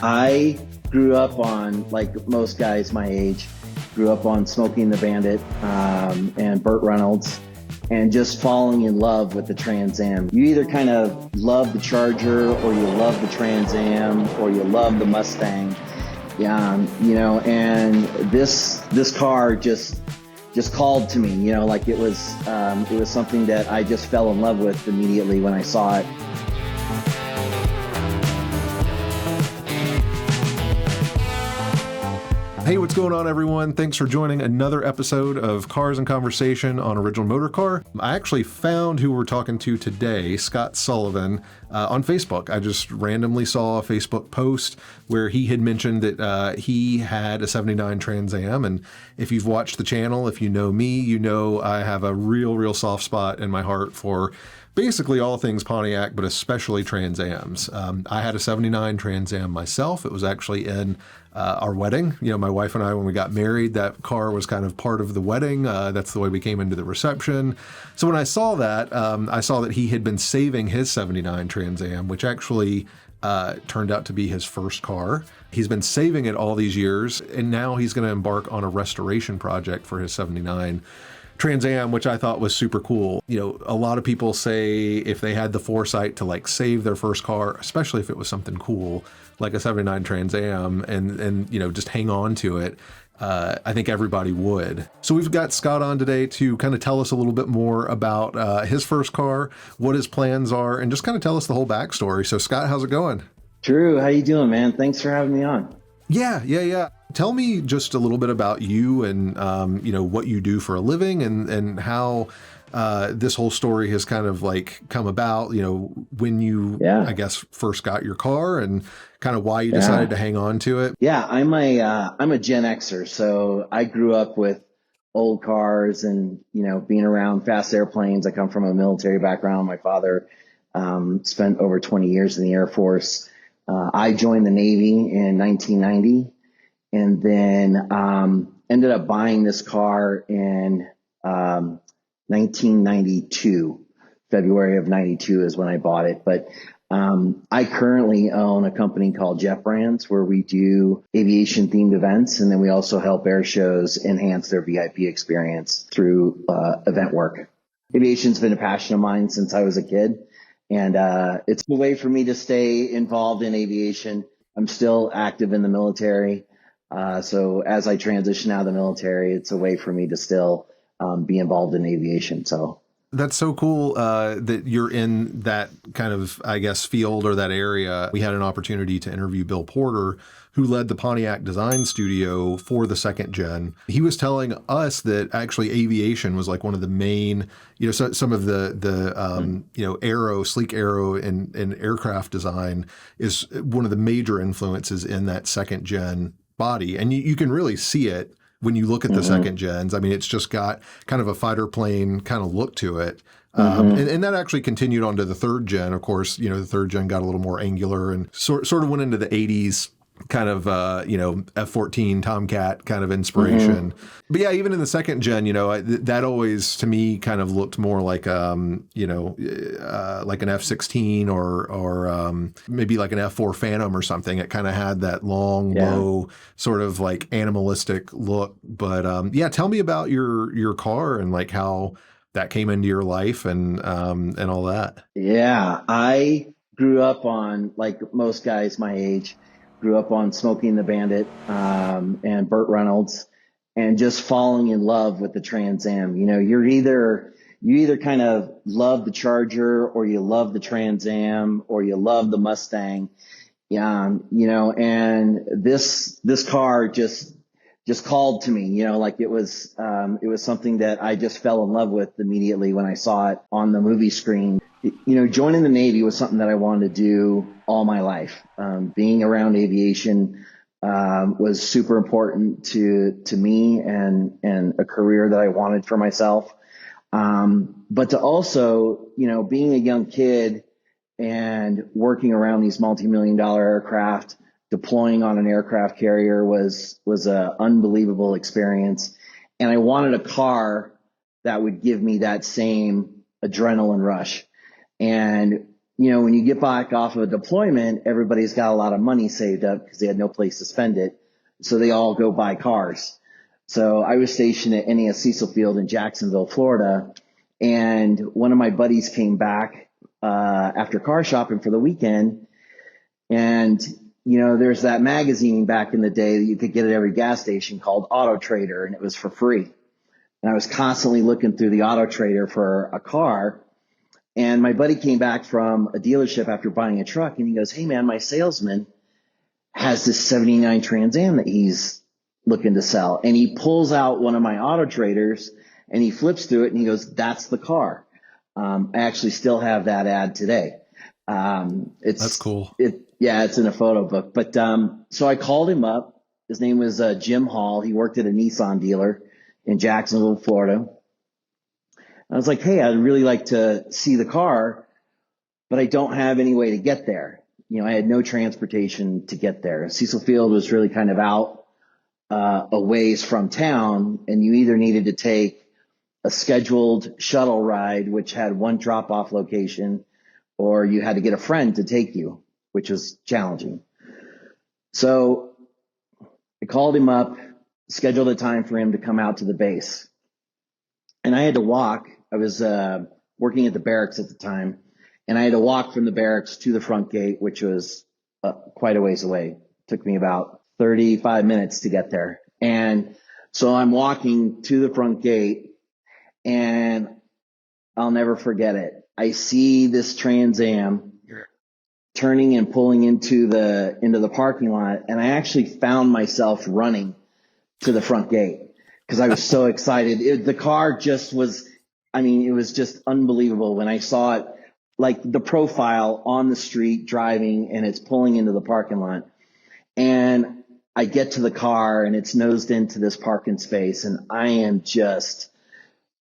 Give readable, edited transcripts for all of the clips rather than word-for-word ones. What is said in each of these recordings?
I grew up on, like most guys my age, grew up on Smokey and the Bandit and Burt Reynolds, and just falling in love with the Trans Am. You either kind of love the Charger, or you love the Trans Am, or you love the Mustang. And this car just called to me. Like it was something that I just fell in love with immediately when I saw it. Hey, what's going on, everyone? Thanks for joining another episode of Cars in Conversation on Original Motorcar. I actually found who we're talking to today, Scott Sullivan, on Facebook. I just randomly saw a Facebook post where he had mentioned that he had a 79 Trans Am. And if you've watched the channel, if you know me, you know I have a real soft spot in my heart for basically all things Pontiac, but especially Trans Ams. I had a 79 Trans Am myself. It was actually in our wedding. My wife and I, when we got married, that car was kind of part of the wedding. That's the way we came into the reception. So when I saw that he had been saving his 79 Trans Am, which actually turned out to be his first car. He's been saving it all these years, and now he's going to embark on a restoration project for his 79 Trans Am, which I thought was super cool. A lot of people say if they had the foresight to save their first car, especially if it was something cool like a 79 Trans Am, and just hang on to it, I think everybody would. So we've got Scott on today to kind of tell us a little bit more about his first car, what his plans are, and just kind of tell us the whole backstory. So Scott, how's it going? Drew, how you doing, man? Thanks for having me on. Yeah. Tell me just a little bit about you and, what you do for a living and how this whole story has kind of come about, when you, I guess, first got your car and kind of why you decided to hang on to it. Yeah, I'm a Gen Xer. So I grew up with old cars and, being around fast airplanes. I come from a military background. My father spent over 20 years in the Air Force. I joined the Navy in 1990 and then ended up buying this car in 1992. February of 92 is when I bought it. But I currently own a company called Jet Brands where we do aviation themed events. And then we also help air shows enhance their VIP experience through event work. Aviation's been a passion of mine since I was a kid. And it's a way for me to stay involved in aviation. I'm still active in the military. So as I transition out of the military, it's a way for me to still be involved in aviation. So that's so cool that you're in that kind of, I guess, field or that area. We had an opportunity to interview Bill Porter, who led the Pontiac design studio for the second gen. He was telling us that actually aviation was one of the main, some of the sleek aero and aircraft design is one of the major influences in that second gen body. And you can really see it when you look at the second gens. I mean, it's just got kind of a fighter plane kind of look to it. And that actually continued on to the third gen. Of course, the third gen got a little more angular and sort of went into the 80s kind of, F-14 Tomcat kind of inspiration. But yeah, even in the second gen, that always to me kind of looked more like, like an F-16 or maybe like an F-4 Phantom or something. It kind of had that long, low sort of animalistic look. But tell me about your car and how that came into your life and all that. Yeah, I grew up on, like most guys my age, grew up on Smokey and the Bandit and Burt Reynolds, and just falling in love with the Trans Am. You either kind of love the Charger, or you love the Trans Am, or you love the Mustang. And this car just called to me. Like it was something that I just fell in love with immediately when I saw it on the movie screen. Joining the Navy was something that I wanted to do all my life. Being around aviation was super important to me and a career that I wanted for myself. But to also, being a young kid and working around these multi-million-dollar aircraft, deploying on an aircraft carrier was an unbelievable experience. And I wanted a car that would give me that same adrenaline rush. And when you get back off of a deployment, everybody's got a lot of money saved up because they had no place to spend it. So they all go buy cars. So I was stationed at NAS Cecil Field in Jacksonville, Florida. And one of my buddies came back after car shopping for the weekend. And, there's that magazine back in the day that you could get at every gas station called Auto Trader, and it was for free. And I was constantly looking through the Auto Trader for a car. And my buddy came back from a dealership after buying a truck, and he goes, "Hey man, my salesman has this 79 Trans Am that he's looking to sell." And he pulls out one of my Auto Traders and he flips through it and he goes, "That's the car." I actually still have that ad today. That's cool. It's in a photo book. But so I called him up. His name was Jim Hall. He worked at a Nissan dealer in Jacksonville, Florida. I was like, "Hey, I'd really like to see the car, but I don't have any way to get there." I had no transportation to get there. Cecil Field was really kind of out a ways from town, and you either needed to take a scheduled shuttle ride, which had one drop-off location, or you had to get a friend to take you, which was challenging. So I called him up, scheduled a time for him to come out to the base. And I had to walk. I was working at the barracks at the time, and I had to walk from the barracks to the front gate, which was quite a ways away. It took me about 35 minutes to get there. And so I'm walking to the front gate, and I'll never forget it. I see this Trans Am turning and pulling into the parking lot, and I actually found myself running to the front gate because I was so excited. The car just was, it was just unbelievable when I saw it, like the profile on the street driving, and it's pulling into the parking lot. And I get to the car and it's nosed into this parking space, and I am just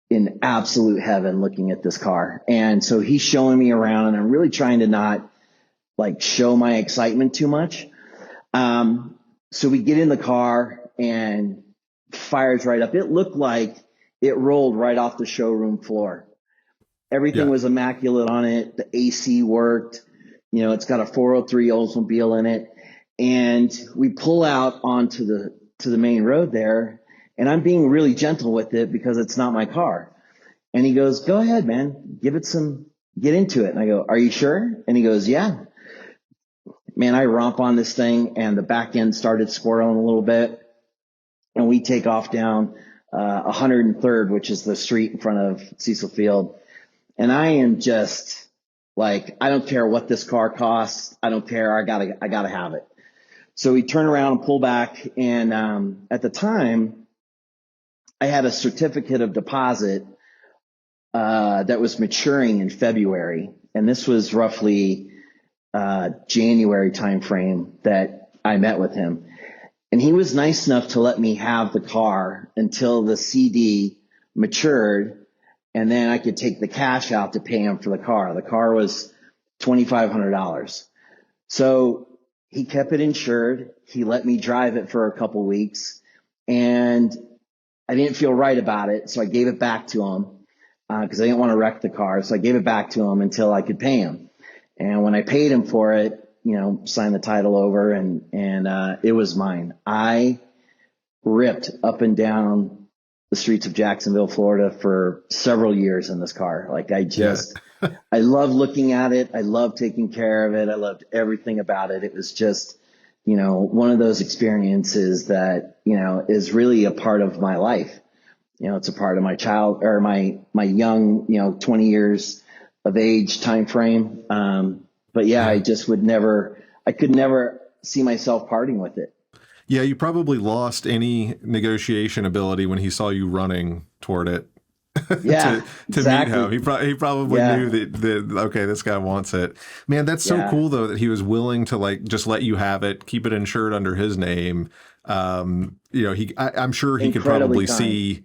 in absolute heaven looking at this car. And so he's showing me around, and I'm really trying to not show my excitement too much. So we get in the car and fires right up. It looked like it rolled right off the showroom floor. Everything was immaculate on it. The AC worked. It's got a 403 Oldsmobile in it. And we pull out onto the main road there, and I'm being really gentle with it because it's not my car. And he goes, "Go ahead, man, get into it." And I go, "Are you sure?" And he goes, "Yeah." Man, I romp on this thing, and the back end started squirreling a little bit, and we take off down 103rd, which is the street in front of Cecil Field. And I am just like, I don't care what this car costs. I don't care. I gotta have it. So we turn around and pull back. And at the time, I had a certificate of deposit that was maturing in February. And this was roughly January timeframe that I met with him. And he was nice enough to let me have the car until the CD matured, and then I could take the cash out to pay him for the car. The car was $2,500. So he kept it insured. He let me drive it for a couple weeks, and I didn't feel right about it. So I gave it back to him because I didn't want to wreck the car. So I gave it back to him until I could pay him. And when I paid him for it, signed the title over, and it was mine. I ripped up and down the streets of Jacksonville, Florida for several years in this car. I love looking at it. I love taking care of it. I loved everything about it. It was just, one of those experiences that, is really a part of my life. It's a part of my my young, 20 years of age time frame. But I just I could never see myself parting with it. Yeah, you probably lost any negotiation ability when he saw you running toward it. Yeah, to exactly. meet him. He probably knew that okay, this guy wants it. Man, that's so cool though that he was willing to just let you have it, keep it insured under his name. I'm sure he could probably see.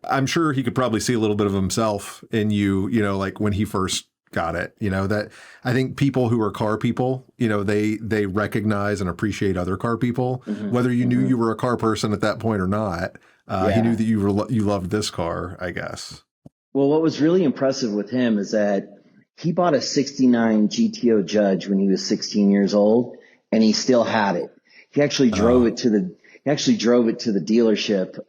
I'm sure he could probably see a little bit of himself in you. Like when he first got it. That I think people who are car people, they recognize and appreciate other car people, whether you knew you were a car person at that point or not. He knew that you loved this car, I guess. Well, what was really impressive with him is that He bought a 69 GTO Judge when he was 16 years old, and he still had it. He actually drove it to the dealership,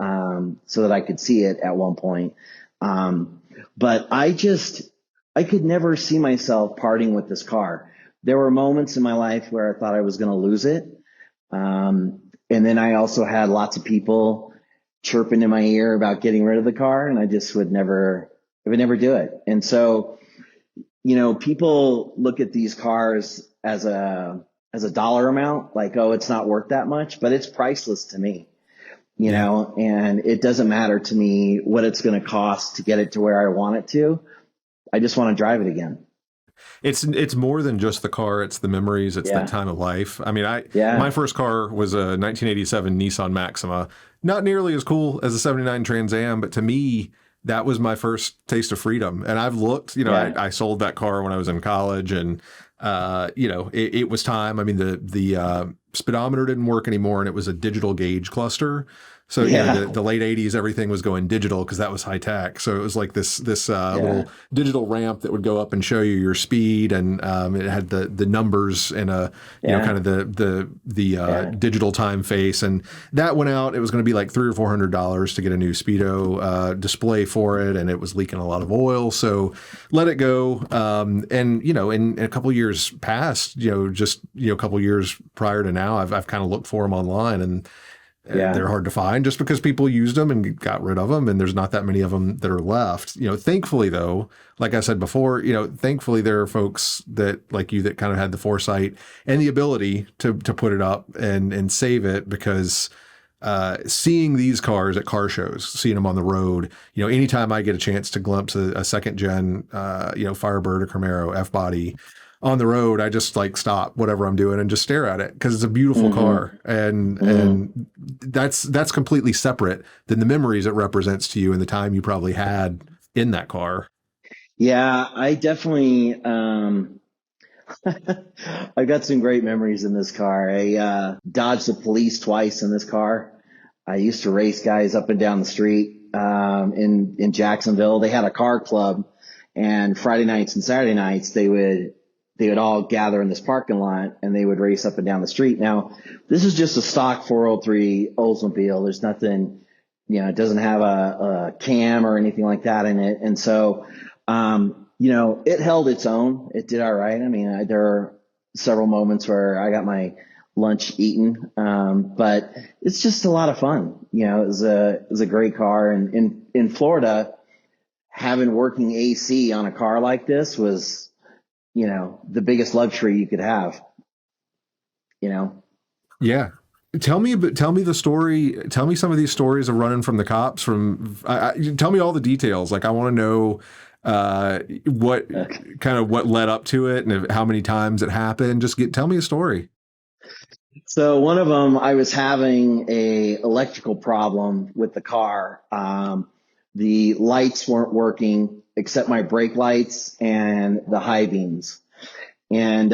so that I could see it at one point. But I could never see myself parting with this car. There were moments in my life where I thought I was going to lose it. And then I also had lots of people chirping in my ear about getting rid of the car, and I just would never do it. And so, people look at these cars as a dollar amount, like, oh, it's not worth that much, but it's priceless to me, and it doesn't matter to me what it's going to cost to get it to where I want it to. I just want to drive it again. It's more than just the car. It's the memories. It's that time of life. I mean, my first car was a 1987 Nissan Maxima. Not nearly as cool as a 79 Trans Am, but to me, that was my first taste of freedom. And I've looked, I sold that car when I was in college, and it was time. I mean, the speedometer didn't work anymore, and it was a digital gauge cluster. So the late 80s, everything was going digital because that was high tech. So it was like this little digital ramp that would go up and show you your speed, and it had the numbers and kind of the digital time face. And that went out. It was going to be like $300 or $400 to get a new speedo display for it, and it was leaking a lot of oil. So let it go. And in a couple of years past, a couple of years prior to now, I've kind of looked for them online, and they're hard to find just because people used them and got rid of them, and there's not that many of them that are left. Thankfully though, like I said before, thankfully there are folks that like you that kind of had the foresight and the ability to put it up and save it, because seeing these cars at car shows, seeing them on the road, anytime I get a chance to glimpse a second gen, Firebird or Camaro F-body on the road, I just like stop whatever I'm doing and just stare at it because it's a beautiful car, and that's completely separate than the memories it represents to you and the time you probably had in that car. Yeah, I definitely. I've got some great memories in this car. I dodged the police twice in this car. I used to race guys up and down the street in Jacksonville. They had a car club, and Friday nights and Saturday nights they would all gather in this parking lot, and they would race up and down the street. Now, this is just a stock 403 Oldsmobile. There's nothing, it doesn't have a cam or anything like that in it. And so, it held its own. It did all right. I mean, there are several moments where I got my lunch eaten. But it's just a lot of fun. It was a great car. And in Florida, having working AC on a car like this was, the biggest luxury you could have, Yeah. Tell me the story. Tell me some of these stories of running from the cops tell me all the details. Like, I want to know, what led up to it and how many times it happened. Tell me a story. So one of them, I was having a electrical problem with the car. The lights weren't working except my brake lights and the high beams. And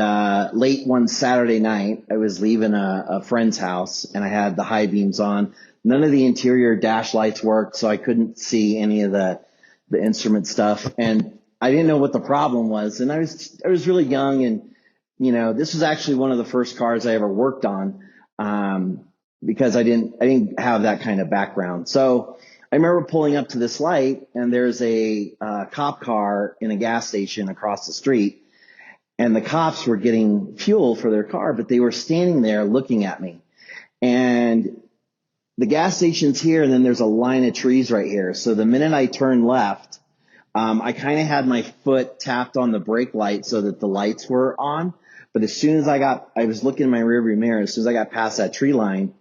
late one Saturday night, I was leaving a friend's house, and I had the high beams on. None of the interior dash lights worked, so I couldn't see any of the instrument stuff. And I didn't know what the problem was. And I was really young, and this was actually one of the first cars I ever worked on, because I didn't have that kind of background. So I remember pulling up to this light, and there's a cop car in a gas station across the street, and the cops were getting fuel for their car, but they were standing there looking at me. And the gas station's here, and then there's a line of trees right here. So the minute I turned left, I kind of had my foot tapped on the brake light so that the lights were on. But as soon as I was looking in my rearview mirror, as soon as I got past that tree line,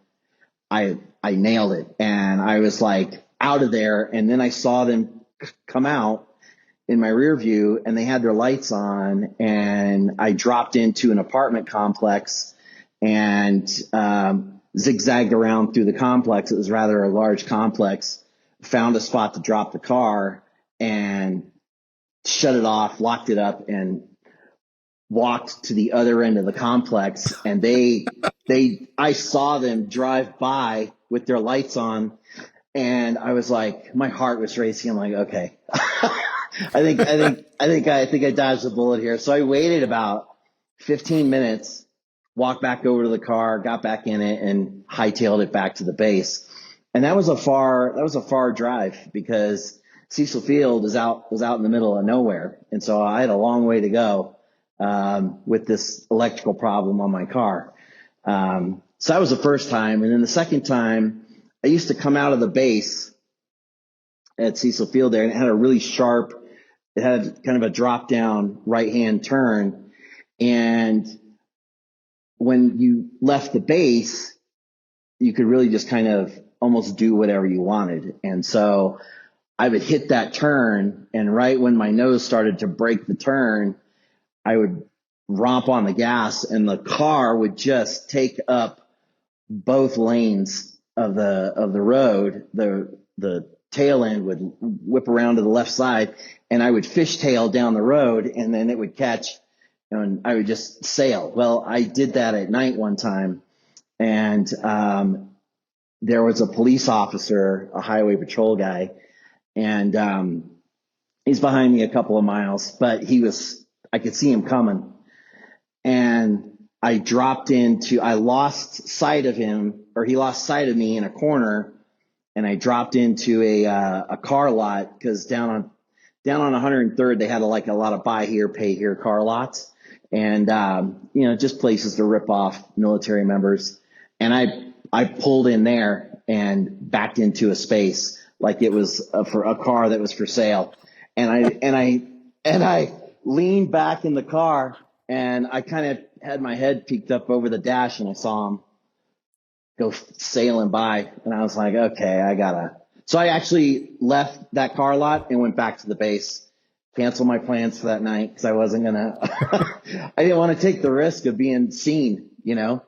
I nailed it. And I was like out of there. And then I saw them come out in my rear view, and they had their lights on, and I dropped into an apartment complex and zigzagged around through the complex. It was rather a large complex, found a spot to drop the car and shut it off, locked it up, and walked to the other end of the complex. And I saw them drive by with their lights on, and I was like, my heart was racing. I'm like, okay, I dodged the bullet here. So I waited about 15 minutes, walked back over to the car, got back in it, and hightailed it back to the base. And that was a far drive because Cecil Field was out in the middle of nowhere, and so I had a long way to go with this electrical problem on my car. So that was the first time, and then the second time, I used to come out of the base at Cecil Field there, and it had a really sharp. It had kind of a drop down right hand turn, and when you left the base, you could really just kind of almost do whatever you wanted. And so I would hit that turn, and right when my nose started to break the turn, I would romp on the gas, and the car would just take up both lanes of the road. The tail end would whip around to the left side, and I would fishtail down the road, and then it would catch, and I would just sail. Well, I did that at night one time, and there was a police officer, a highway patrol guy, and he's behind me a couple of miles, but I could see him coming, and I lost sight of him, or he lost sight of me in a corner, and I dropped into a car lot, because down on 103rd they had a lot of buy here, pay here car lots, and just places to rip off military members. And I pulled in there and backed into a space like it was for a car that was for sale, and I leaned back in the car, and I kind of had my head peeked up over the dash, and I saw him go sailing by, and I was like, okay, so I actually left that car lot and went back to the base, canceled my plans for that night, because I wasn't gonna, I didn't want to take the risk of being seen, Yeah.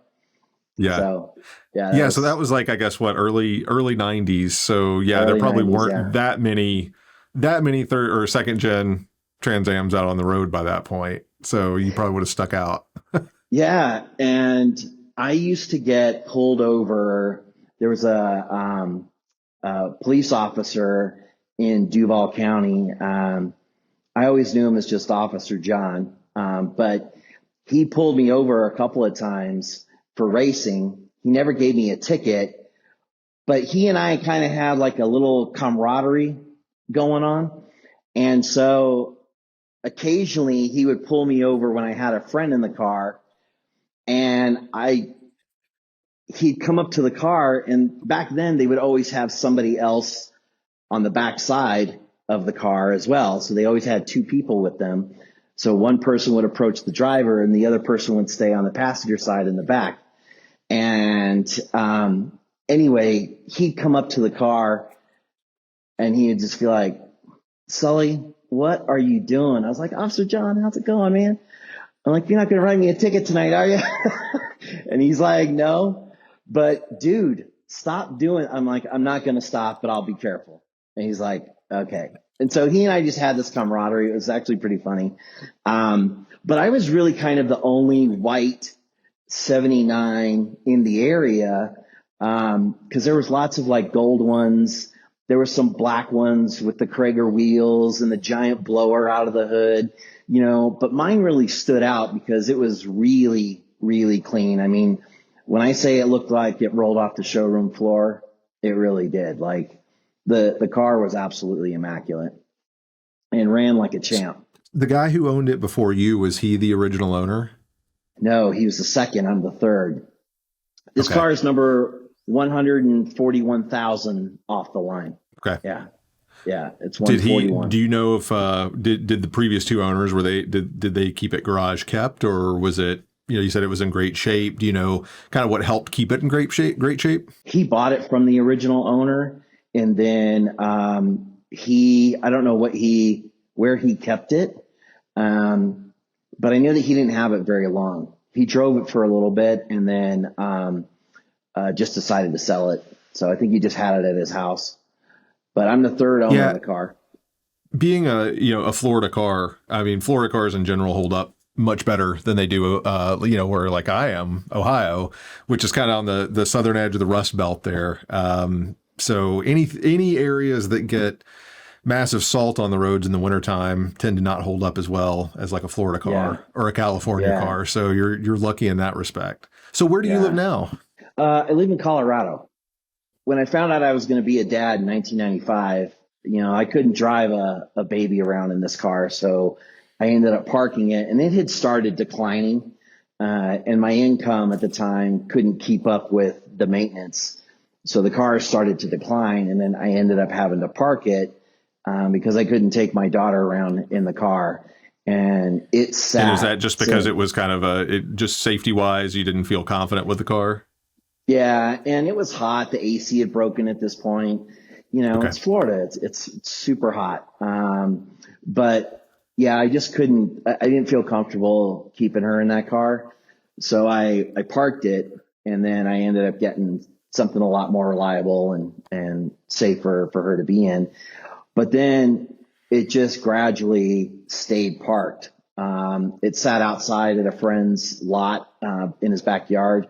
So, yeah. So that was like, I guess, early 90s. So yeah, there probably 90s, weren't that many third or second gen Trans Ams out on the road by that point. So you probably would have stuck out. Yeah. And I used to get pulled over. There was a police officer in Duval County. I always knew him as just Officer John. But he pulled me over a couple of times for racing. He never gave me a ticket, but he and I kind of had like a little camaraderie going on. And so occasionally he would pull me over when I had a friend in the car, and he'd come up to the car, and back then they would always have somebody else on the back side of the car as well. So they always had two people with them. So one person would approach the driver, and the other person would stay on the passenger side in the back. And anyway, he'd come up to the car, and he'd just be like, "Sully, what are you doing?" I was like, "Officer John, how's it going, man?" I'm like, "You're not going to write me a ticket tonight, are you?" And he's like, "No, but dude, stop doing." I'm like, "I'm not going to stop, but I'll be careful." And he's like, "Okay." And so he and I just had this camaraderie. It was actually pretty funny. But I was really kind of the only white 79 in the area, because there was lots of like gold ones. There were some black ones with the Krager wheels and the giant blower out of the hood, but mine really stood out because it was really, really clean. I mean, when I say it looked like it rolled off the showroom floor, it really did. Like the car was absolutely immaculate and ran like a champ. The guy who owned it before you, was he the original owner? No, he was the second. I'm the third. This car is number 141,000 off the line. Okay. Yeah. It's 141. Do you know if did the previous two owners, did they keep it garage kept, or was it, you said it was in great shape? Do you know kind of what helped keep it in great shape? He bought it from the original owner, and then I don't know where he kept it. But I knew that he didn't have it very long. He drove it for a little bit, and then just decided to sell it. So I think he just had it at his house. But I'm the third owner of the car. Being a Florida car, I mean, Florida cars in general hold up much better than they do, where like I am, Ohio, which is kind of on the southern edge of the Rust Belt there. So any areas that get massive salt on the roads in the wintertime tend to not hold up as well as like a Florida car or a California car. So you're lucky in that respect. So where do you live now? I live in Colorado. When I found out I was going to be a dad in 1995, I couldn't drive a baby around in this car. So I ended up parking it, and it had started declining. And my income at the time couldn't keep up with the maintenance. So the car started to decline, and then I ended up having to park it because I couldn't take my daughter around in the car. And it sat. And is that just because it was kind of just safety wise, you didn't feel confident with the car? Yeah. And it was hot. The AC had broken at this point. It's Florida. It's super hot. But yeah, I just couldn't, I didn't feel comfortable keeping her in that car. So I parked it, and then I ended up getting something a lot more reliable and safer for her to be in. But then it just gradually stayed parked. It sat outside at a friend's lot in his backyard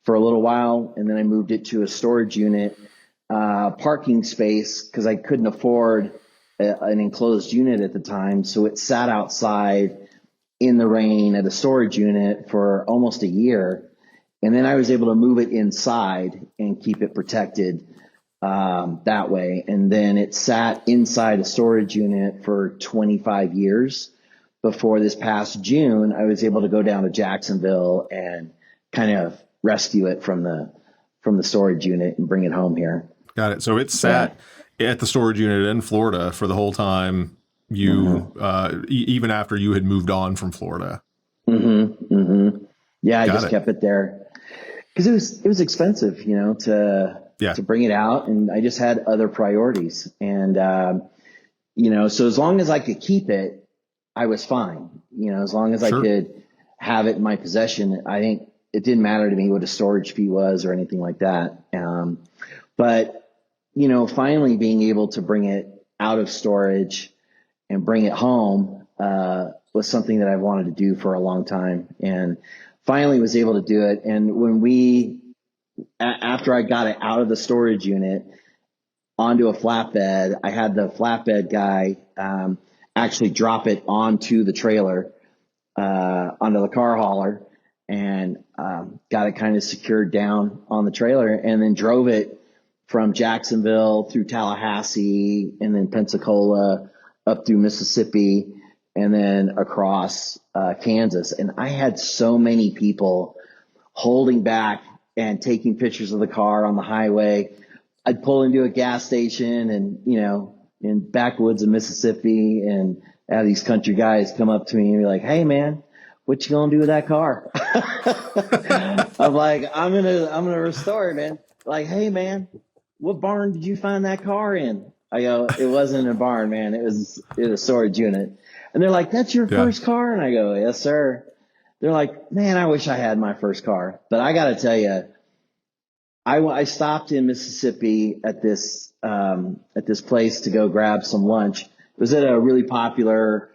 for a little while, and then I moved it to a storage unit parking space because I couldn't afford an enclosed unit at the time. So it sat outside in the rain at a storage unit for almost a year. And then I was able to move it inside and keep it protected that way. And then it sat inside a storage unit for 25 years before this past June, I was able to go down to Jacksonville and kind of rescue it from the storage unit and bring it home here. Got it. So it sat at the storage unit in Florida for the whole time you, even after you had moved on from Florida. Yeah, I just kept it there because it was expensive, to bring it out, and I just had other priorities. And so as long as I could keep it, I was fine. As long as I could have it in my possession, I think it didn't matter to me what a storage fee was or anything like that. But finally being able to bring it out of storage and bring it home was something that I wanted to do for a long time, and finally was able to do it. And when after I got it out of the storage unit onto a flatbed, I had the flatbed guy actually drop it onto the trailer, onto the car hauler, and got it kind of secured down on the trailer, and then drove it from Jacksonville through Tallahassee and then Pensacola up through Mississippi and then across Kansas. And I had so many people holding back and taking pictures of the car on the highway. I'd pull into a gas station and, in backwoods of Mississippi, and have these country guys come up to me and be like, "Hey man, what you gonna do with that car?" I'm like, I'm gonna restore it, man. Like, "Hey man, what barn did you find that car in?" I go, "It wasn't a barn, man. It was a storage unit." And they're like, "That's your first car?" And I go, "Yes, sir." They're like, "Man, I wish I had my first car." But I got to tell you, I stopped in Mississippi at this place to go grab some lunch. It was at a really popular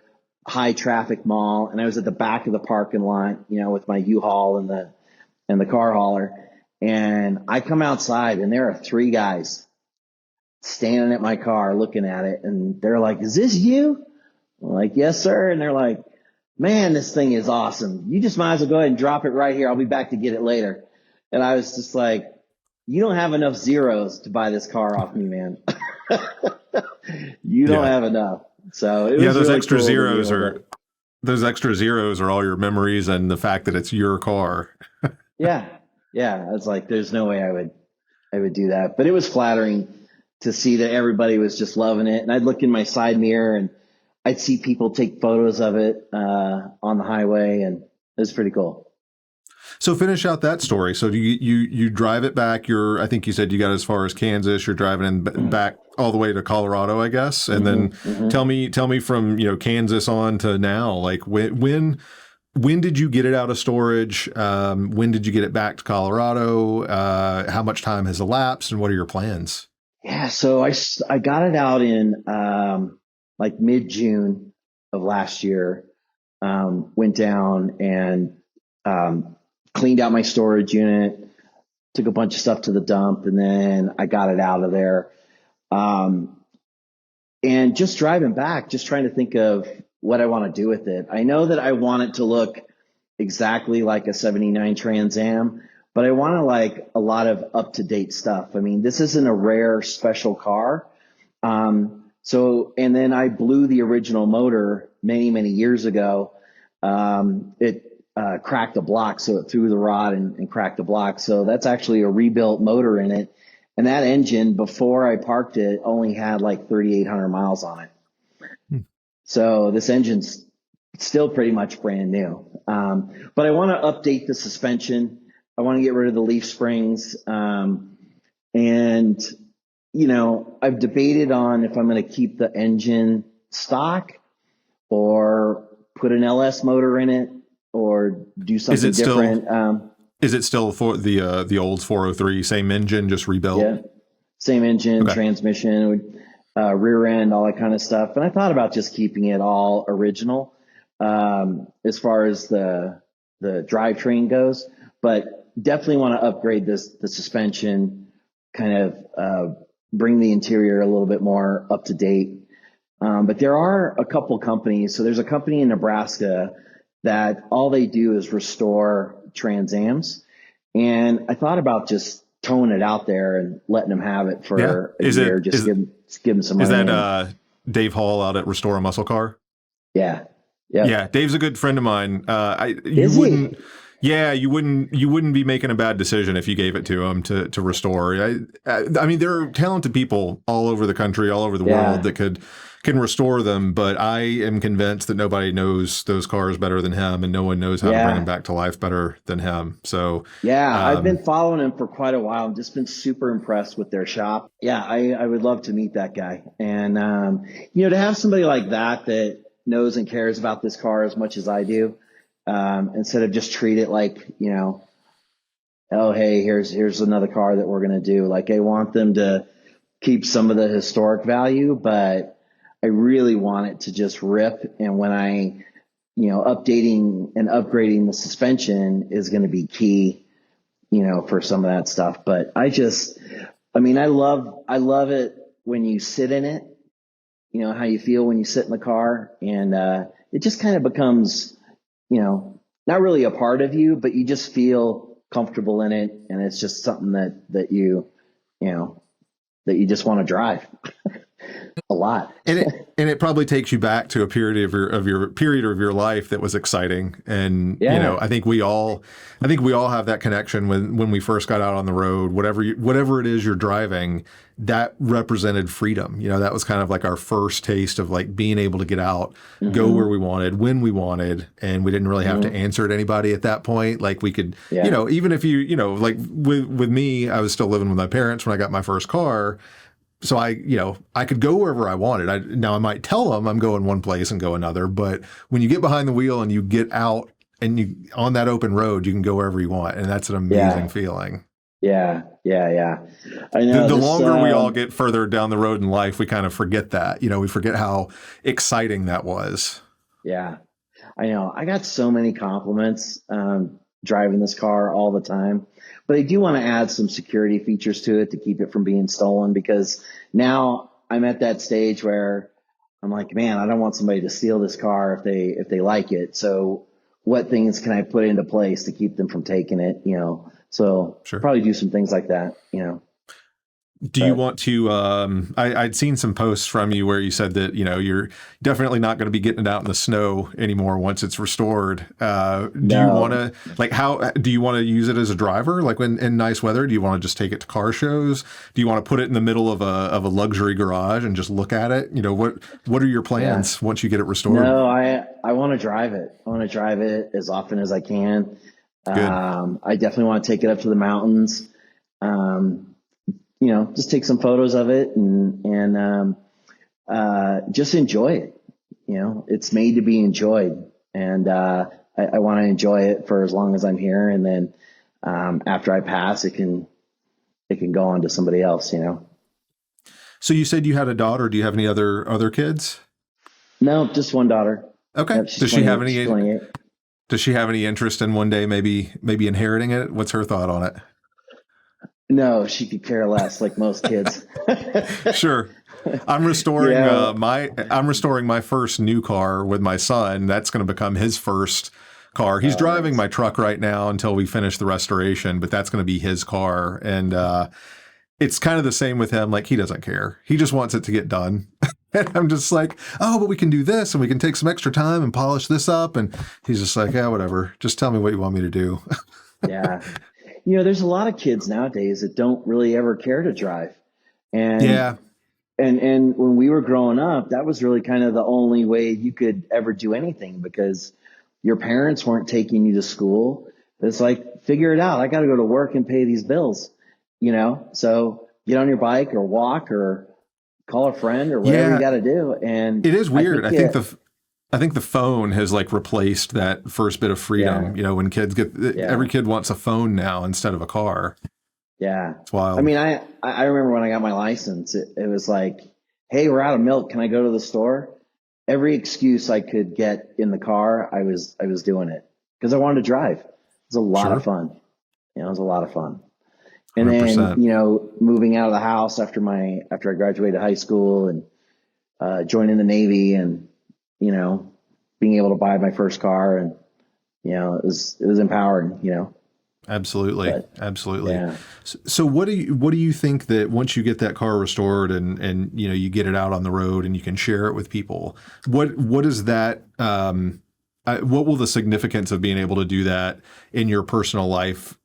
high traffic mall, and I was at the back of the parking lot, with my U-Haul and the car hauler. And I come outside, and there are three guys standing at my car looking at it, and they're like, "Is this you?" I'm like, "Yes, sir." And they're like, "Man, this thing is awesome. You just might as well go ahead and drop it right here. I'll be back to get it later." And I was just like, "You don't have enough zeros to buy this car off me, man." You don't have enough. So it was those really extra cool zeros are all your memories and the fact that it's your car. Yeah. I was like, there's no way I would do that. But it was flattering to see that everybody was just loving it. And I'd look in my side mirror and I'd see people take photos of it on the highway, and it was pretty cool. So finish out that story. So you drive it back. I think you said you got as far as Kansas. You're driving back all the way to Colorado, I guess. And then tell me from Kansas on to now. Like when did you get it out of storage? When did you get it back to Colorado? How much time has elapsed, and what are your plans? Yeah, so I got it out in like mid-June of last year. Went down and cleaned out my storage unit, took a bunch of stuff to the dump, and then I got it out of there. And just driving back, just trying to think of what I want to do with it. I know that I want it to look exactly like a 79 Trans Am, but I want to like a lot of up to date stuff. I mean, this isn't a rare special car. And then I blew the original motor many, many years ago. It cracked a block, so it threw the rod and cracked the block. So that's actually a rebuilt motor in it. And that engine, before I parked it, only had like 3,800 miles on it. So this engine's still pretty much brand new. But I want to update the suspension. I want to get rid of the leaf springs. And, you know, I've debated on if I'm going to keep the engine stock or put an LS motor in it or do something different. Is it still for the old 403, same engine, just rebuilt? Yeah, same engine, okay. Transmission, rear end, all that kind of stuff. And I thought about just keeping it all original as far as the drivetrain goes, but definitely want to upgrade the suspension, kind of bring the interior a little bit more up to date. But there are a couple companies. So there's a company in Nebraska that all they do is restore Trans Ams. And I thought about just towing it out there and letting them have it for a year. Give them some money. Is that Dave Hall out at Restore a Muscle Car? Yeah. Yeah. Dave's a good friend of mine. Is he? Yeah, you wouldn't be making a bad decision if you gave it to him to restore. I mean, there are talented people all over the country, all over the world that can restore them, but I am convinced that nobody knows those cars better than him, and no one knows how to bring them back to life better than him. So I've been following him for quite a while. I've just been super impressed with their shop. Yeah, I would love to meet that guy. And you know, to have somebody like that knows and cares about this car as much as I do, instead of just treat it like, you know, oh, hey, here's another car that we're going to do. Like, I want them to keep some of the historic value, but I really want it to just rip. And when updating and upgrading the suspension is going to be key, you know, for some of that stuff. But I love it when you sit in it, you know, how you feel when you sit in the car, and it just kind of becomes, you know, not really a part of you, but you just feel comfortable in it. And it's just something that you just want to drive a lot. And it probably takes you back to a period of your life that was exciting. And you know, I think we all have that connection when we first got out on the road. Whatever it is you're driving, that represented freedom. You know, that was kind of like our first taste of like being able to get out, go where we wanted, when we wanted, and we didn't really have to answer to anybody at that point. Like we could, you know, even if you know, like with me, I was still living with my parents when I got my first car. So I could go wherever I wanted. Now I might tell them I'm going one place and go another, but when you get behind the wheel and you get out and you on that open road, you can go wherever you want, and that's an amazing feeling. Yeah. I know. The longer we all get further down the road in life, we kind of forget that. You know, we forget how exciting that was. Yeah, I know. I got so many compliments driving this car all the time. But I do want to add some security features to it to keep it from being stolen, because now I'm at that stage where I'm like, man, I don't want somebody to steal this car if they like it. So what things can I put into place to keep them from taking it? You know, so probably do some things like that, you know. Do you want to, I'd seen some posts from you where you said that, you know, you're definitely not going to be getting it out in the snow anymore once it's restored. Do you want to, like, do you want to use it as a driver? Like in nice weather, do you want to just take it to car shows? Do you want to put it in the middle of a luxury garage and just look at it? You know, what are your plans once you get it restored? No, I want to drive it. I want to drive it as often as I can. I definitely want to take it up to the mountains. You know, just take some photos of it and just enjoy it. You know, it's made to be enjoyed, and I want to enjoy it for as long as I'm here. And then after I pass, it can go on to somebody else. You know. So you said you had a daughter. Do you have any other kids? No, just one daughter. Okay. Yep, Does she have any? 28. Does she have any interest in one day maybe inheriting it? What's her thought on it? No, she could care less, like most kids. Sure. I'm restoring Yeah. I'm restoring my first new car with my son. That's going to become his first car. He's driving Nice. my truck right now until we finish the restoration, but that's going to be his car. And it's kind of the same with him. Like, he doesn't care. He just wants it to get done. And I'm just like, oh, but we can do this and we can take some extra time and polish this up. And he's just like, yeah, whatever. Just tell me what you want me to do. Yeah. There's a lot of kids nowadays that don't really ever care to drive. And Yeah, and when we were growing up, that was really kind of the only way you could ever do anything because your parents weren't taking you to school. It's like, figure it out. I got to go to work and pay these bills. So get on your bike or walk or call a friend or whatever you yeah. got to do. And It is I weird. think it, I think the phone has like replaced that first bit of freedom. yeah, When kids yeah. every kid wants a phone now instead of a car. Yeah. It's I wild. mean, I remember when I got my license, it was like, hey, we're out of milk. Can I go to the store? Every excuse I could get in the car, I was doing it because I wanted to drive. It was a lot of Sure. fun. It was a lot of fun. And then, 100%. moving out of the house after I graduated high school and joining the Navy and, you know, being able to buy my first car and, it was empowering. Absolutely. But Absolutely. yeah. So what do you think that once you get that car restored and you get it out on the road and you can share it with people, what is that what will the significance of being able to do that in your personal life,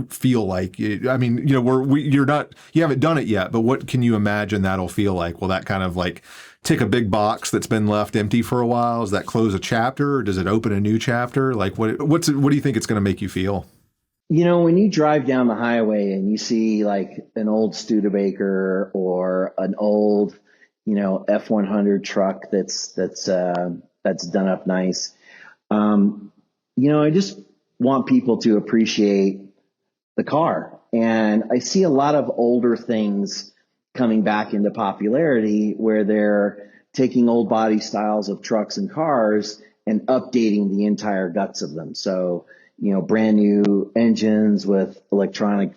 feel like? I mean, you haven't done it yet, but what can you imagine that'll feel like? Will that kind of like tick a big box that's been left empty for a while? Does that close a chapter or does it open a new chapter? Like what do you think it's going to make you feel? When you drive down the highway and you see like an old Studebaker or an old, F-100 truck that's done up nice, I just want people to appreciate the car. And I see a lot of older things coming back into popularity where they're taking old body styles of trucks and cars and updating the entire guts of them. So, brand new engines with electronic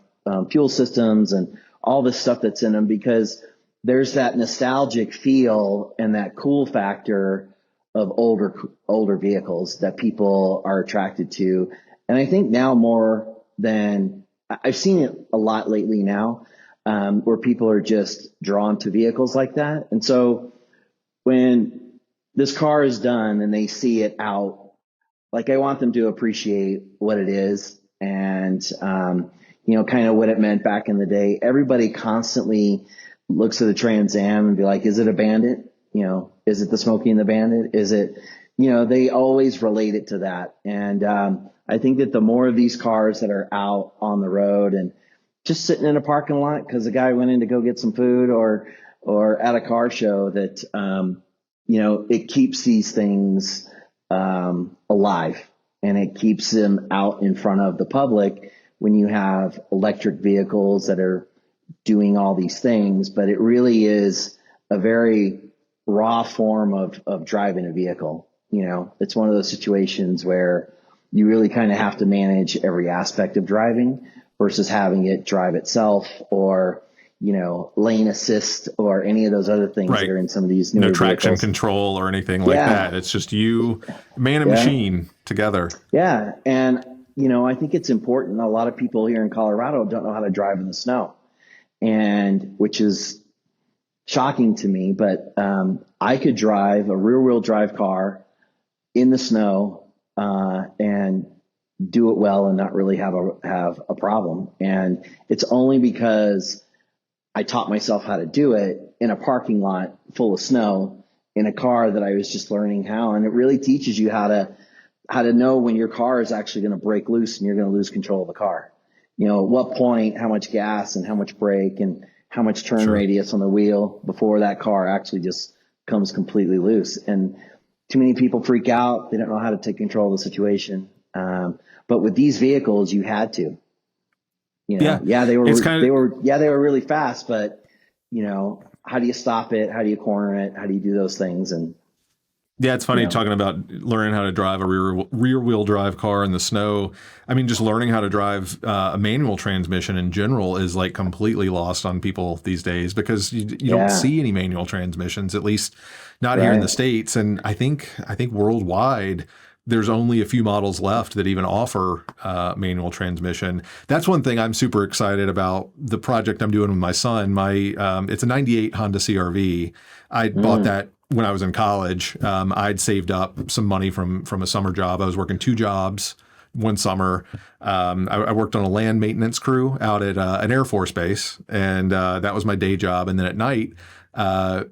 fuel systems and all this stuff that's in them because there's that nostalgic feel and that cool factor of older vehicles that people are attracted to. And I think now more than I've seen it a lot lately now, where people are just drawn to vehicles like that. And so when this car is done and they see it out, like I want them to appreciate what it is and, kind of what it meant back in the day. Everybody constantly looks at the Trans Am and be like, is it a Bandit? Is it the Smokey and the Bandit? Is it, they always relate it to that. And, I think that the more of these cars that are out on the road and just sitting in a parking lot because the guy went in to go get some food or at a car show that, it keeps these things, alive and it keeps them out in front of the public when you have electric vehicles that are doing all these things, but it really is a very raw form of driving a vehicle. It's one of those situations where you really kind of have to manage every aspect of driving versus having it drive itself or, lane assist or any of those other things that Right. are in some of these No newer traction vehicles. control or anything like Yeah. that. It's just you, man and Yeah. machine together. Yeah. And, I think it's important. A lot of people here in Colorado don't know how to drive in the snow and which is shocking to me, but, I could drive a rear wheel drive car in the snow, and do it well and not really have a problem. And it's only because I taught myself how to do it in a parking lot full of snow in a car that I was just learning how. And it really teaches you how to know when your car is actually going to break loose and you're going to lose control of the car. At what point, how much gas and how much brake and how much turn Sure. radius on the wheel before that car actually just comes completely loose. And too many people freak out. They don't know how to take control of the situation. But with these vehicles, you had to. Yeah. Yeah, they It's were kind they of, were yeah they were really fast, but how do you stop it? How do you corner it? How do you do those things? And Yeah, it's you funny know. talking about learning how to drive a rear wheel drive car in the snow. I mean, just learning how to drive a manual transmission in general is like completely lost on people these days because you don't Yeah, see any manual transmissions, at least not here in the right. States. And I think worldwide there's only a few models left that even offer manual transmission. That's one thing I'm super excited about the project I'm doing with my son. It's a '98 Honda CRV. I bought Mm, that when I was in college. I'd saved up some money from a summer job. I was working two jobs one summer. I worked on a land maintenance crew out at an Air Force base, and that was my day job. And then at night,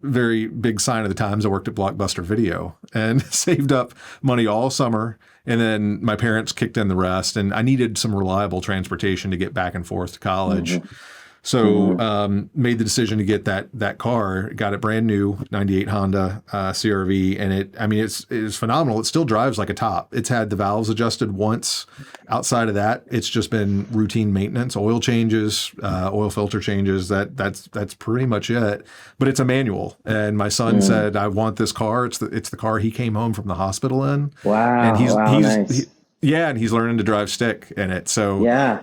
very big sign of the times, I worked at Blockbuster Video and saved up money all summer. And then my parents kicked in the rest, and I needed some reliable transportation to get back and forth to college. hmm So hmm made the decision to get that car. Got it brand new, '98 Honda CRV, and it's phenomenal. It still drives like a top. It's had the valves adjusted once. Outside of that, it's just been routine maintenance, oil changes, oil filter changes. That's pretty much it. But it's a manual, and my son mm. said, "I want this car." It's the car he came home from the hospital in, and Wow, wow, nice. yeah, and he's learning to drive stick in it. So Yeah,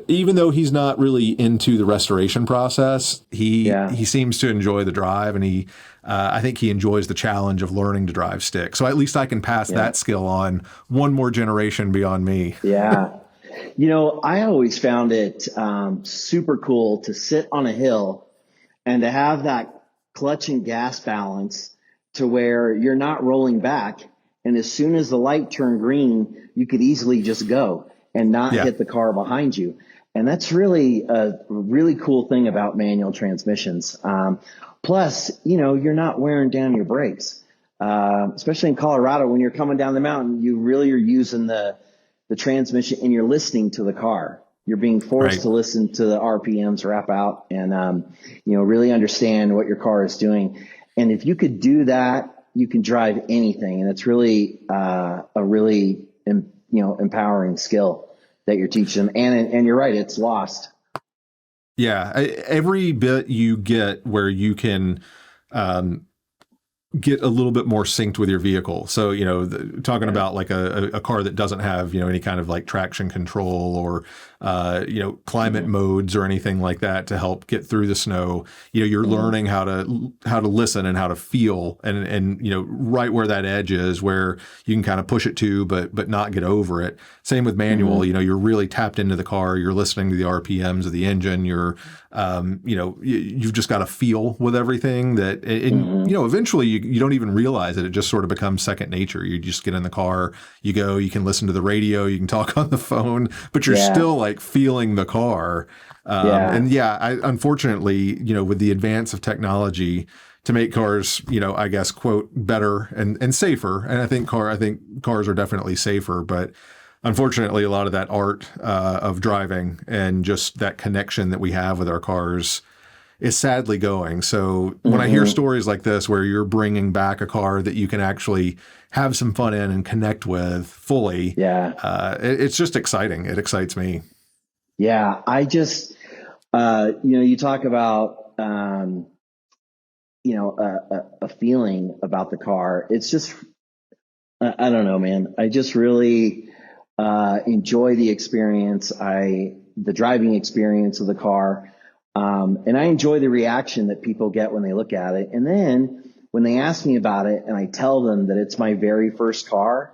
even though he's not really into the restoration process, yeah, he seems to enjoy the drive, and I think he enjoys the challenge of learning to drive stick. So at least I can pass yeah, that skill on one more generation beyond me. yeah. You know, I always found it super cool to sit on a hill and to have that clutch and gas balance to where you're not rolling back. And as soon as the light turned green, you could easily just go and not Yeah, hit the car behind you. And that's really a really cool thing about manual transmissions. Plus, you know, you're not wearing down your brakes, especially in Colorado when you're coming down the mountain. You really are using the transmission and you're listening to the car. You're being forced right. to listen to the RPMs wrap out and, you know, really understand what your car is doing. And if you could do that, you can drive anything. And it's really, a really, empowering skill that you're teaching them. And you're right. It's lost. Yeah, every bit you get where you can um, get a little bit more synced with your vehicle. So, talking Yeah. about like a car that doesn't have, any kind of like traction control or, climate Mm-hmm. modes or anything like that to help get through the snow. You're Mm-hmm. learning how to listen and how to feel and, right where that edge is where you can kind of push it to, but not get over it. Same with manual, Mm-hmm. you're really tapped into the car. You're listening to the RPMs of the engine. You've just got a feel with everything and Mm-hmm. eventually you don't even realize it. It just sort of becomes second nature. You just get in the car, you go, you can listen to the radio, you can talk on the phone, but you're Yeah. still like feeling the car. Yeah. And yeah, unfortunately, with the advance of technology to make cars, I guess, quote, better and safer. And I think cars are definitely safer, but unfortunately, a lot of that art of driving and just that connection that we have with our cars is sadly going. So when I hear Mm-hmm. stories like this, where you're bringing back a car that you can actually have some fun in and connect with fully, Yeah. it's just exciting. It excites me. Yeah. I just, you talk about, a feeling about the car. It's just, I don't know, man. I just really enjoy the experience. The driving experience of the car, and I enjoy the reaction that people get when they look at it. And then when they ask me about it, and I tell them that it's my very first car,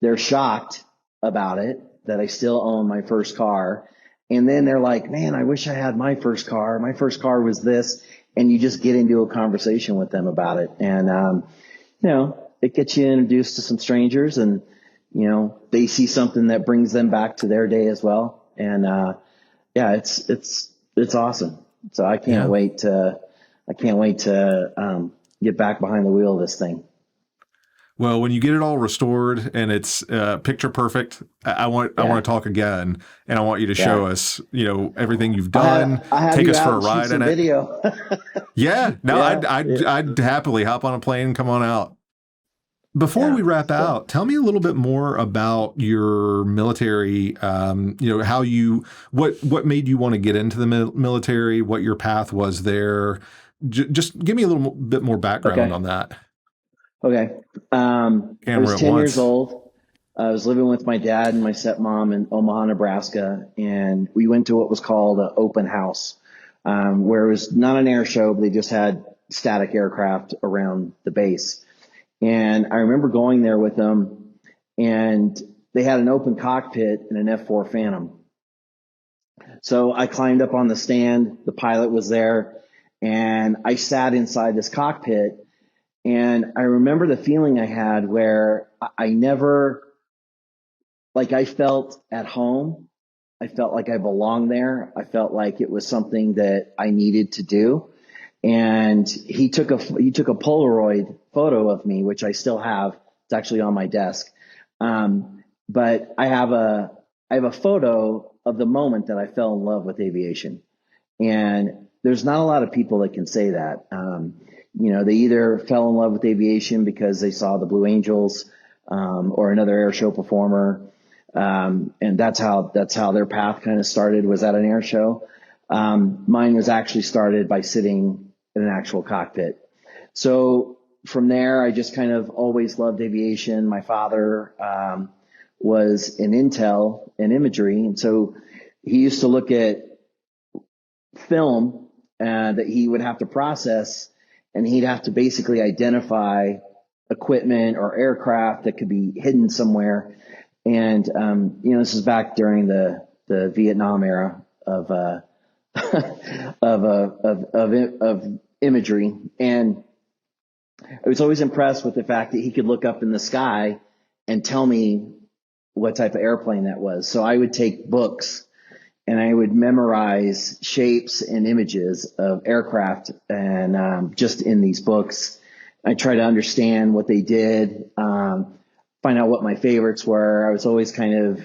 they're shocked about it that I still own my first car. And then they're like, man, I wish I had my first car. My first car was this. And you just get into a conversation with them about it. And, it gets you introduced to some strangers and, they see something that brings them back to their day as well. And, yeah, it's awesome. So Yeah. I can't wait to, get back behind the wheel of this thing. Well, when you get it all restored and it's picture perfect, I want Yeah. to talk again, and I want you to show Yeah. us, everything you've done. I have Take you us for out a and shoot ride in some it. video. Yeah, no, Yeah. I'd happily hop on a plane and come on out. Before Yeah. we wrap So, out, tell me a little bit more about your military. What made you want to get into the military? What your path was there? Just give me a little bit more background okay. on that. Okay. I was Camera at 10 years once. old. I was living with my dad and my stepmom in Omaha, Nebraska, and we went to what was called an open house, where it was not an air show, but they just had static aircraft around the base. And I remember going there with them, and they had an open cockpit and an F-4 Phantom. So I climbed up on the stand. The pilot was there, and I sat inside this cockpit. And I remember the feeling I had where I never, like, I felt at home. I felt like I belonged there. I felt like it was something that I needed to do. And he took a Polaroid photo of me, which I still have. It's actually on my desk. But I have a photo of the moment that I fell in love with aviation. And there's not a lot of people that can say that. They either fell in love with aviation because they saw the Blue Angels, or another air show performer. And that's how their path kind of started, was at an air show. Mine was actually started by sitting in an actual cockpit. So from there, I just kind of always loved aviation. My father, was in intel and imagery. And so he used to look at film, that he would have to process, and he'd have to basically identify equipment or aircraft that could be hidden somewhere. And, this is back during the Vietnam era of, of imagery. And I was always impressed with the fact that he could look up in the sky and tell me what type of airplane that was. So I would take books and I would memorize shapes and images of aircraft, and just in these books, I try to understand what they did, find out what my favorites were. I was always kind of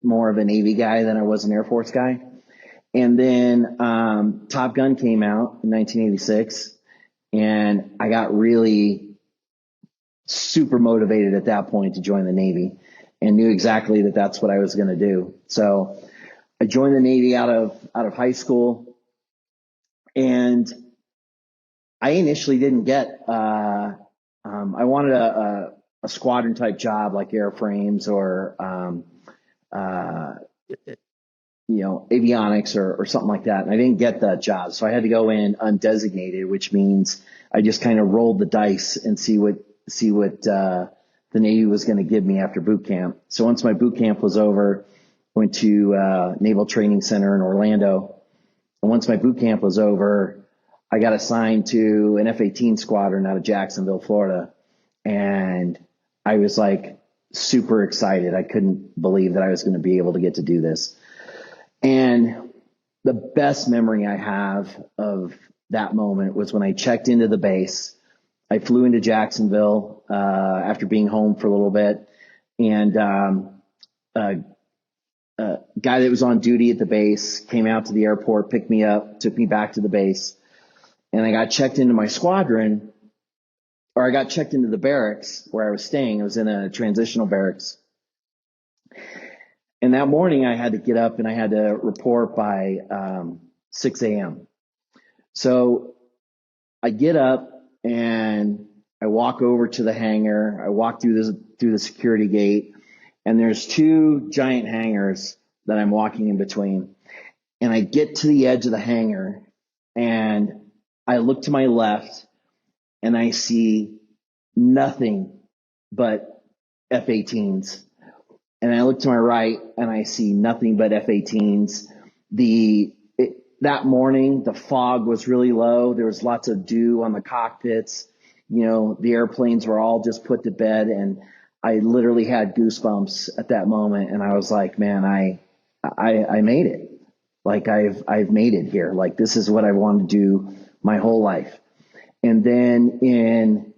more of a Navy guy than I was an Air Force guy. And then Top Gun came out in 1986, and I got really super motivated at that point to join the Navy, and knew exactly that that's what I was going to do. So I joined the Navy out of high school, and I initially didn't get. I wanted a squadron type job like airframes or avionics or something like that, and I didn't get that job, so I had to go in undesignated, which means I just kind of rolled the dice and see what the Navy was going to give me after boot camp. So once my boot camp was over, went to Naval Training Center in Orlando. And once my boot camp was over, I got assigned to an F-18 squadron out of Jacksonville, Florida. And I was like super excited. I couldn't believe that I was going to be able to get to do this. And the best memory I have of that moment was when I checked into the base. I flew into Jacksonville after being home for a little bit, and a guy that was on duty at the base came out to the airport, picked me up, took me back to the base, and I got checked into my squadron, or I got checked into the barracks where I was staying. I was in a transitional barracks. And that morning I had to get up and I had to report by 6 a.m. So I get up and I walk over to the hangar. I walk through the security gate, and there's two giant hangars that I'm walking in between. And I get to the edge of the hangar and I look to my left and I see nothing but F-18s. And I look to my right and I see nothing but F-18s. That morning, the fog was really low. There was lots of dew on the cockpits. The airplanes were all just put to bed, and I literally had goosebumps at that moment. And I was like, man, I made it. Like I've made it here. Like this is what I wanted to do my whole life. And then in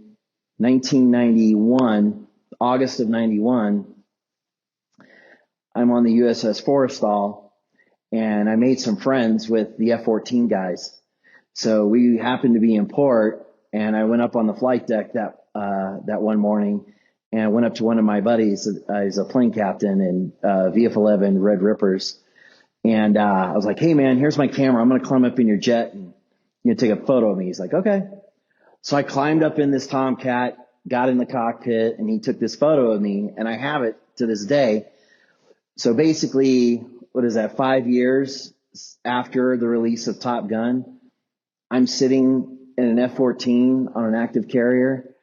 1991, August of 91, I'm on the USS Forrestal, and I made some friends with the F-14 guys. So we happened to be in port, and I went up on the flight deck that one morning, and I went up to one of my buddies. He's a plane captain in VF-11 Red Rippers. And I was like, hey, man, here's my camera. I'm going to climb up in your jet and take a photo of me. He's like, okay. So I climbed up in this Tomcat, got in the cockpit, and he took this photo of me, and I have it to this day. So basically, what is that, 5 years after the release of Top Gun, I'm sitting in an F-14 on an active carrier.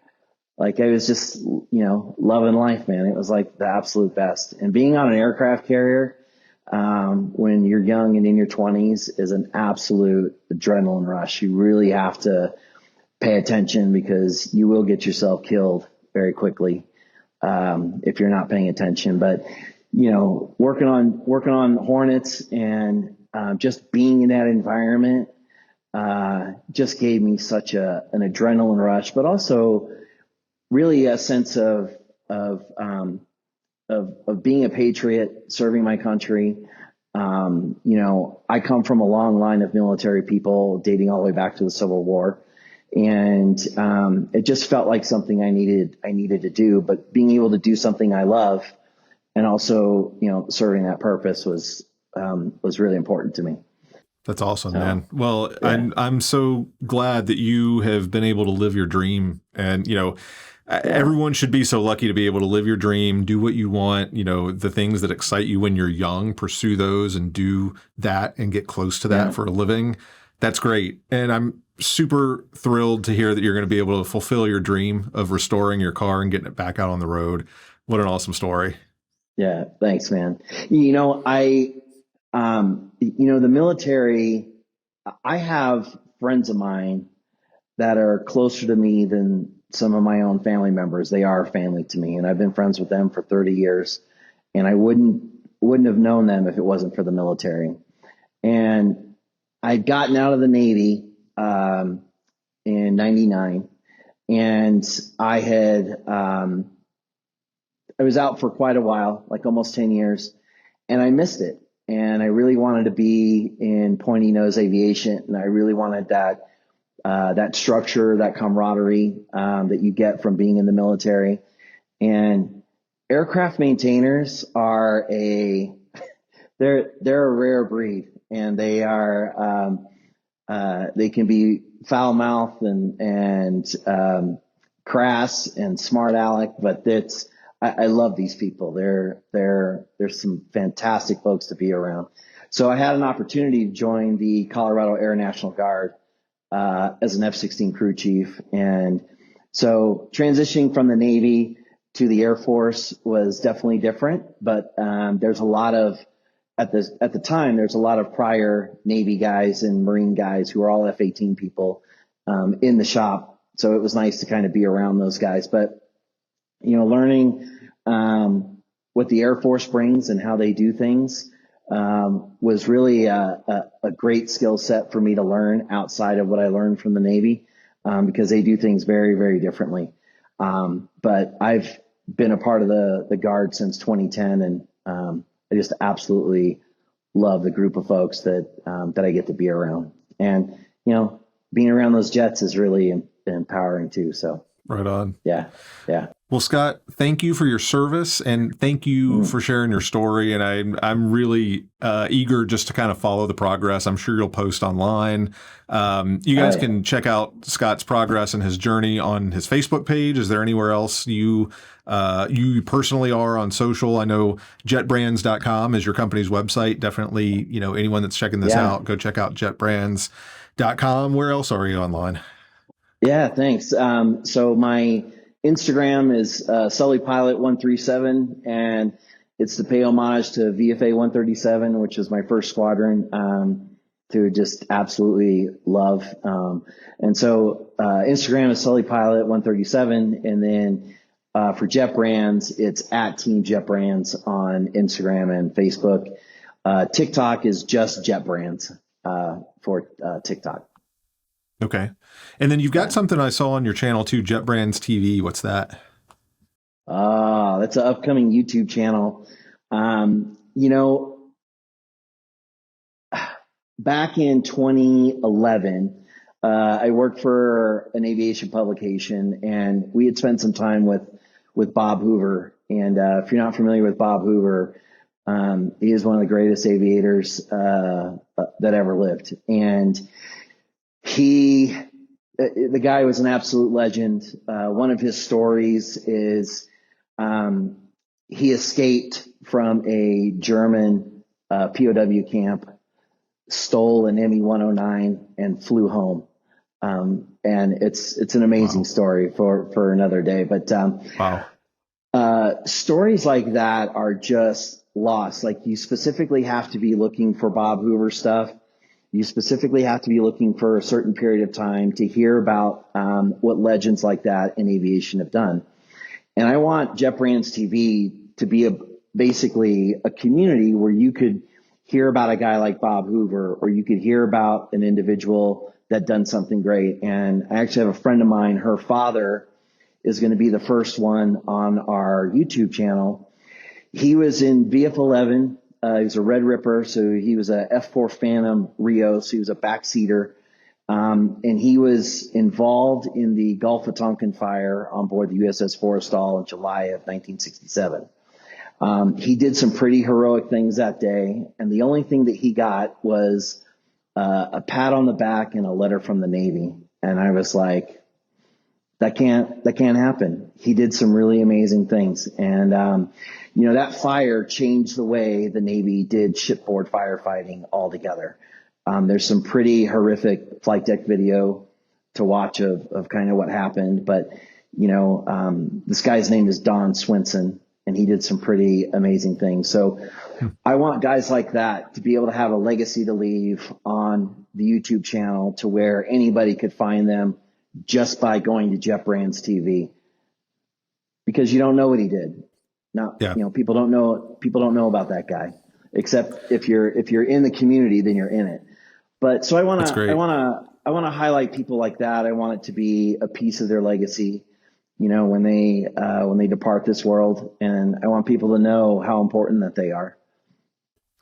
Like, I was just, loving life, man. It was like the absolute best. And being on an aircraft carrier, when you're young and in your 20s is an absolute adrenaline rush. You really have to pay attention because you will get yourself killed very quickly, if you're not paying attention. But, working on Hornets and, just being in that environment, just gave me such an adrenaline rush, but also really a sense of being a patriot, serving my country. I come from a long line of military people dating all the way back to the Civil War. And it just felt like something I needed to do, but being able to do something I love and also, serving that purpose was really important to me. That's awesome, man. Well, yeah. I'm so glad that you have been able to live your dream. And, everyone should be so lucky to be able to live your dream, do what you want, the things that excite you when you're young, pursue those and do that and get close to that for a living. That's great. And I'm super thrilled to hear that you're going to be able to fulfill your dream of restoring your car and getting it back out on the road. What an awesome story. Yeah. Thanks, man. The military, I have friends of mine that are closer to me than some of my own family members. They are family to me, and I've been friends with them for 30 years, and I wouldn't have known them if it wasn't for the military. And I'd gotten out of the Navy in 99, and I was out for quite a while, like almost 10 years, and I missed it. And I really wanted to be in pointy nose aviation, and I really wanted that structure, that camaraderie that you get from being in the military. And aircraft maintainers are they're a rare breed, and they are they can be foul mouthed and crass and smart aleck, but I love these people. They're some fantastic folks to be around. So I had an opportunity to join the Colorado Air National Guard as an F-16 crew chief. And so transitioning from the Navy to the Air Force was definitely different, but there's a lot of, at the time, there's a lot of prior Navy guys and Marine guys who are all F-18 people in the shop. So it was nice to kind of be around those guys. But learning what the Air Force brings and how they do things was really a great skill set for me to learn outside of what I learned from the Navy, because they do things very, very differently. But I've been a part of the Guard since 2010, and I just absolutely love the group of folks that I get to be around. And being around those jets is really empowering too. So right on. Yeah. Well, Scott, thank you for your service, and thank you for sharing your story. And I'm really eager just to kind of follow the progress. I'm sure you'll post online. You guys can check out Scott's progress and his journey on his Facebook page. Is there anywhere else you personally are on social? I know jetbrands.com is your company's website. Definitely, anyone that's checking this out, go check out jetbrands.com. Where else are you online? Yeah, thanks. So my Instagram is SullyPilot137, and it's to pay homage to VFA 137, which is my first squadron, to just absolutely love. And so Instagram is SullyPilot137, and then for Jet Brands, it's at Team Jet Brands on Instagram and Facebook. TikTok is just Jet Brands for TikTok. Okay. And then you've got something I saw on your channel too, Jet Brands TV. What's that? That's an upcoming YouTube channel. Back in 2011, I worked for an aviation publication, and we had spent some time with Bob Hoover. And if you're not familiar with Bob Hoover, he is one of the greatest aviators that ever lived. And he the guy was an absolute legend. One of his stories is he escaped from a German POW camp, stole an ME-109, and flew home. And it's an amazing story for another day. But stories like that are just lost. Like, you specifically have to be looking for Bob Hoover stuff. You specifically have to be looking for a certain period of time to hear about what legends like that in aviation have done. And I want Jet Brands TV to be basically a community where you could hear about a guy like Bob Hoover, or you could hear about an individual that done something great. And I actually have a friend of mine, her father is going to be the first one on our YouTube channel. He was in VF11. He was a Red Ripper, so he was a F4 Phantom Rio, so he was a backseater. And he was involved in the Gulf of Tonkin fire on board the USS Forrestal in July of 1967. He did some pretty heroic things that day, and the only thing that he got was a pat on the back and a letter from the Navy. And I was like, that can't happen. He did some really amazing things. And, that fire changed the way the Navy did shipboard firefighting altogether. There's some pretty horrific flight deck video to watch of kind of what happened. But, this guy's name is Don Swinson, and he did some pretty amazing things. So I want guys like that to be able to have a legacy to leave on the YouTube channel, to where anybody could find them just by going to Jet Brands TV, because you don't know what he did. Now, people don't know about that guy, except if you're in the community, then you're in it. But so I want to highlight people like that. I want it to be a piece of their legacy, when they depart this world, and I want people to know how important that they are.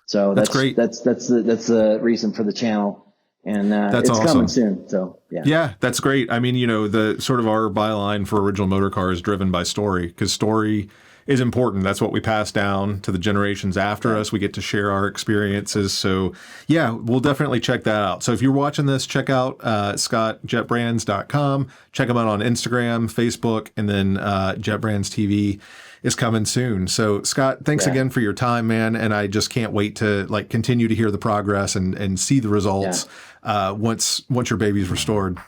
So that's great. That's the reason for the channel. And it's awesome. Coming soon. So, yeah, that's great. I mean, the sort of our byline for Original Motorcar is driven by story, because story is important. That's what we pass down to the generations after us. We get to share our experiences. So, we'll definitely check that out. So if you're watching this, check out scottjetbrands.com. Check them out on Instagram, Facebook, and then Jet Brands TV is coming soon. So Scott, thanks again for your time, man. And I just can't wait to continue to hear the progress and see the results once your baby's restored.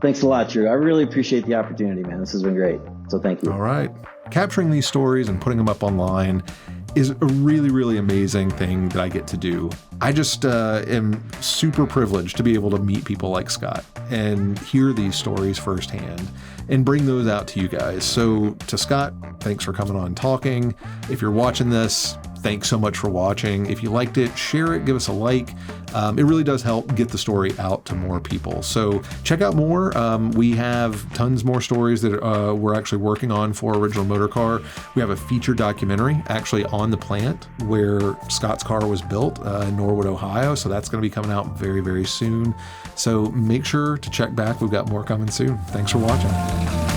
Thanks a lot, Drew. I really appreciate the opportunity, man. This has been great. So thank you. All right. Capturing these stories and putting them up online is a really, really amazing thing that I get to do. I just am super privileged to be able to meet people like Scott and hear these stories firsthand and bring those out to you guys. So to Scott, thanks for coming on talking. If you're watching this, thanks so much for watching. If you liked it, share it, give us a like. It really does help get the story out to more people. So check out more. We have tons more stories that we're actually working on for Original Motorcar. We have a feature documentary actually on the plant where Scott's car was built in Norwood, Ohio. So that's going to be coming out very, very soon. So make sure to check back. We've got more coming soon. Thanks for watching.